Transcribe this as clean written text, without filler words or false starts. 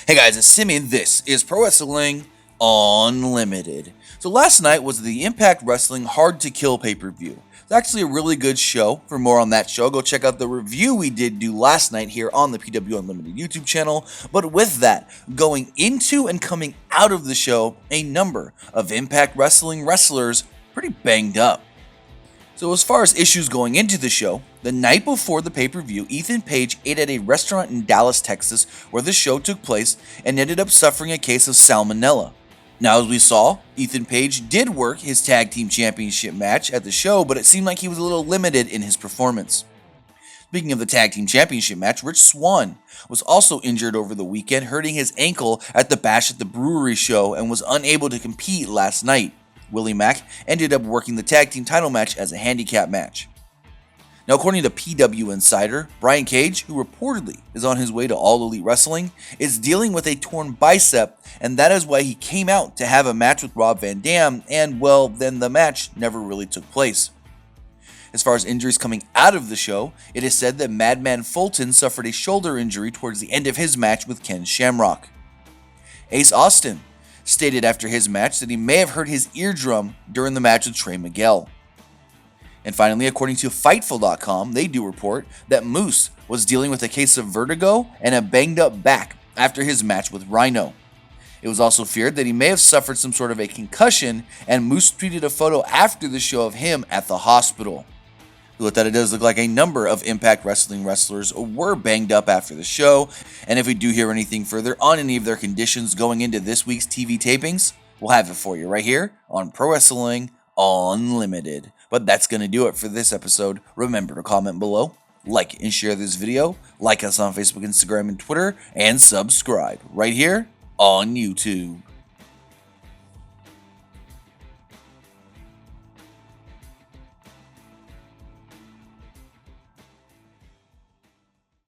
Hey guys, it's Simmy. This is Pro Wrestling Unlimited. So last night was the Impact Wrestling Hard to Kill pay-per-view. It's actually a really good show. For more on that show, go check out the review we did do last night here on the PWU Unlimited YouTube channel. But with that, going into and coming out of the show, a number of Impact Wrestling wrestlers pretty banged up. So as far as issues going into the show, the night before the pay-per-view, Ethan Page ate at a restaurant in Dallas, Texas, where the show took place, and ended up suffering a case of salmonella. Now, as we saw, Ethan Page did work his tag team championship match at the show, but it seemed like he was a little limited in his performance. Speaking of the tag team championship match, Rich Swann was also injured over the weekend, hurting his ankle at the Bash at the Brewery show, and was unable to compete last night. Willie Mack ended up working the tag team title match as a handicap match. Now, according to PW Insider, Brian Cage, who reportedly is on his way to All Elite Wrestling, is dealing with a torn bicep, and that is why he came out to have a match with Rob Van Dam, and well, then the match never really took place. As far as injuries coming out of the show, it is said that Madman Fulton suffered a shoulder injury towards the end of his match with Ken Shamrock. Ace Austin stated after his match that he may have hurt his eardrum during the match with Trey Miguel. And finally, according to Fightful.com, they do report that Moose was dealing with a case of vertigo and a banged up back after his match with Rhino. It was also feared that he may have suffered some sort of a concussion, and Moose tweeted a photo after the show of him at the hospital. Look, that it does look like a number of Impact Wrestling wrestlers were banged up after the show, and if we do hear anything further on any of their conditions going into this week's TV tapings, we'll have it for you right here on Pro Wrestling Unlimited. But that's going to do it for this episode. Remember to comment below, like and share this video, like us on Facebook, Instagram, and Twitter, and subscribe right here on YouTube.